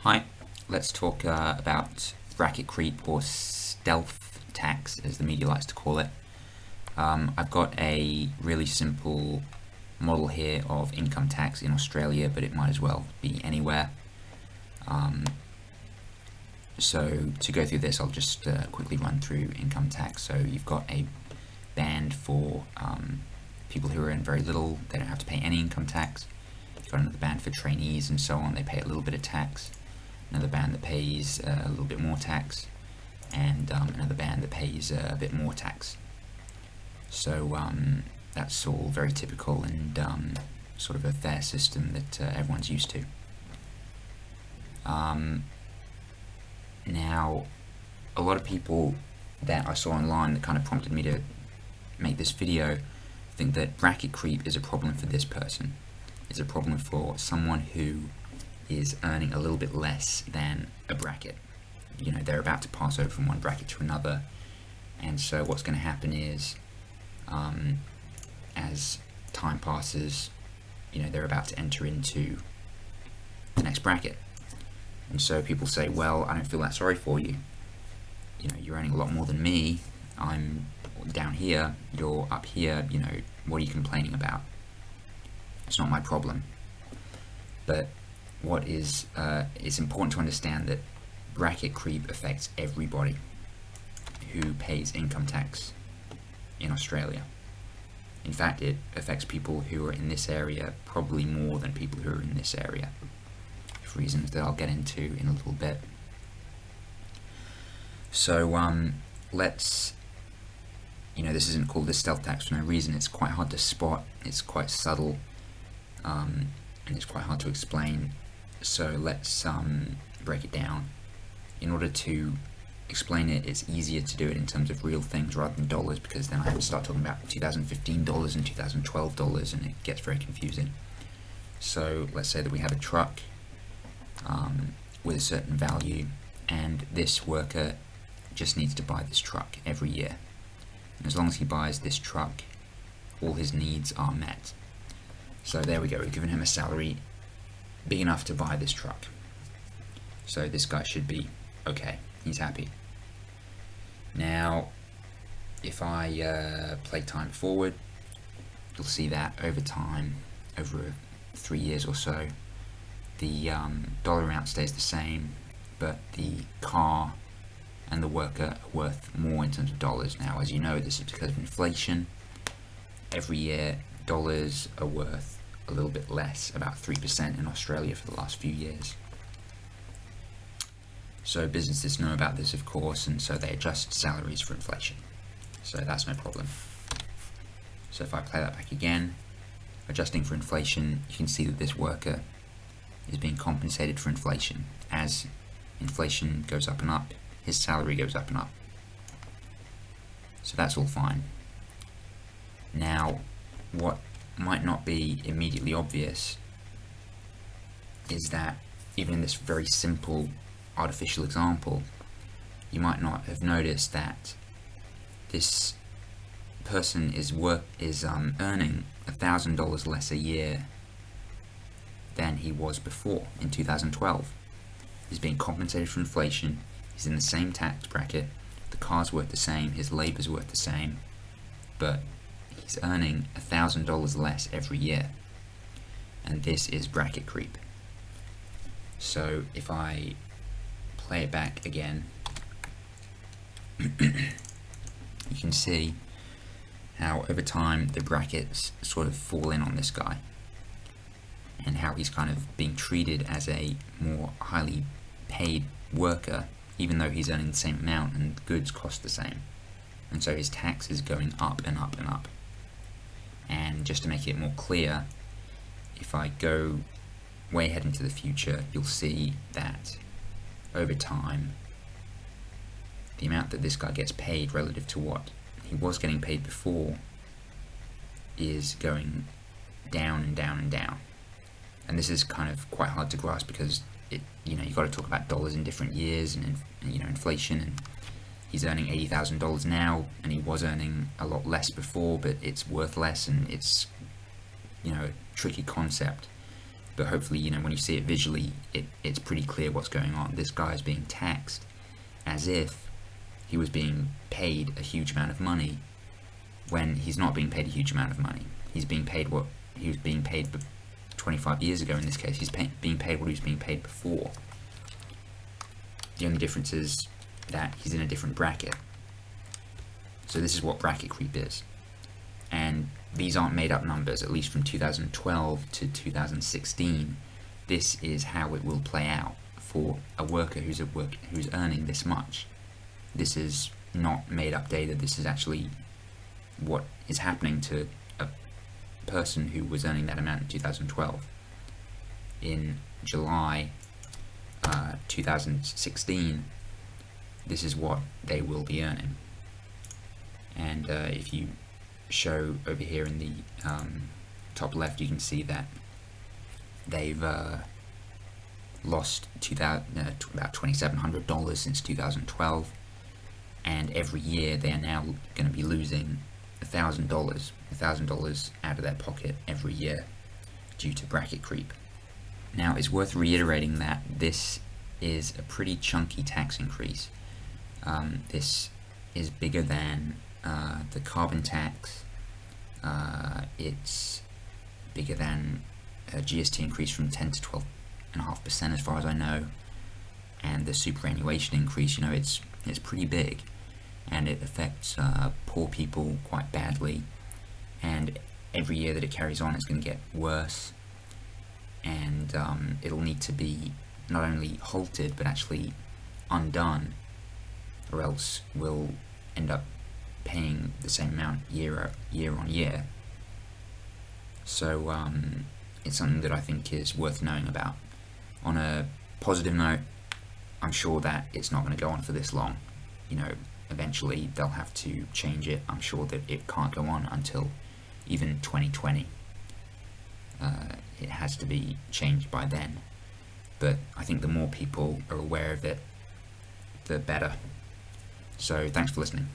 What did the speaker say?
Hi, let's talk about bracket creep, or stealth tax as the media likes to call it. I've got a really simple model here of income tax in Australia, but it might as well be anywhere. So to go through this, I'll just quickly run through income tax. So you've got a band for people who earn very little, they don't have to pay any income tax. You've got another band for trainees and so on, they pay a little bit of tax. Another band that pays a little bit more tax, and another band that pays a bit more tax. So that's all very typical and sort of a fair system that everyone's used to. Now, a lot of people that I saw online that kind of prompted me to make this video think that bracket creep is a problem for this person. It's a problem for someone who is earning a little bit less than a bracket. You know, they're about to pass over from one bracket to another, and so what's going to happen is as time passes, you know, they're about to enter into the next bracket, and so people say, well, I don't feel that sorry for you. You know, you're earning a lot more than me. I'm down here, you're up here, you know, what are you complaining about? It's not my problem. But what is it's important to understand that bracket creep affects everybody who pays income tax in Australia. In fact, it affects people who are in this area probably more than people who are in this area, for reasons that I'll get into in a little bit. So let's, you know, this isn't called the stealth tax for no reason. It's quite hard to spot, it's quite subtle, and it's quite hard to explain. So let's break it down. In order to explain it, it's easier to do it in terms of real things rather than dollars, because then I have to start talking about 2015 dollars and 2012 dollars, and it gets very confusing. So let's say that we have a truck with a certain value, and this worker just needs to buy this truck every year. And as long as he buys this truck, all his needs are met. So there we go, we've given him a salary big enough to buy this truck. So this guy should be okay, he's happy. Now, if I play time forward, you'll see that over time, over 3 years or so, the dollar amount stays the same, but the car and the worker are worth more in terms of dollars. Now, as you know, this is because of inflation. Every year, dollars are worth a little bit less, about 3% in Australia for the last few years. So businesses know about this, of course, and so they adjust salaries for inflation. So that's no problem. So if I play that back again, adjusting for inflation, you can see that this worker is being compensated for inflation. As inflation goes up and up, his salary goes up and up. So that's all fine. Now, what might not be immediately obvious is that even in this very simple artificial example, you might not have noticed that this person is earning $1,000 less a year than he was before in 2012. He's being compensated for inflation, he's in the same tax bracket, the car's worth the same, his labor's worth the same, but he's earning $1,000 less every year, and this is bracket creep. So if I play it back again, you can see how over time the brackets sort of fall in on this guy, and how he's kind of being treated as a more highly paid worker, even though he's earning the same amount and goods cost the same, and so his tax is going up and up and up. And just to make it more clear, if I go way ahead into the future, you'll see that over time, the amount that this guy gets paid relative to what he was getting paid before is going down and down and down. And this is kind of quite hard to grasp because you've got to talk about dollars in different years and inflation, and he's earning $80,000 now, and he was earning a lot less before, but it's worth less, and it's a tricky concept. but hopefully, when you see it visually, it's pretty clear what's going on. This guy is being taxed as if he was being paid a huge amount of money, when he's not being paid a huge amount of money. He's being paid what he was being paid 25 years ago in this case. He's being paid what he was being paid before. The only difference is that he's in a different bracket. So this is what bracket creep is. And these aren't made up numbers, at least from 2012 to 2016. This is how it will play out for a worker who's earning this much. This is not made up data. This is actually what is happening to a person who was earning that amount in 2012. In July 2016, this is what they will be earning. And if you show over here in the top left, you can see that they've lost about $2,700 since 2012, and every year they are now going to be losing $1,000 out of their pocket every year due to bracket creep. Now, it's worth reiterating that this is a pretty chunky tax increase. This is bigger than the carbon tax. It's bigger than a GST increase from 10 to 12.5% as far as I know, and the superannuation increase. It's pretty big, and it affects poor people quite badly, and every year that it carries on it's going to get worse, and it'll need to be not only halted but actually undone, or else we'll end up paying the same amount year on year. So it's something that I think is worth knowing about. On a positive note, I'm sure that it's not going to go on for this long. Eventually they'll have to change it. I'm sure that it can't go on until even 2020. It has to be changed by then. But I think the more people are aware of it, the better. So thanks for listening.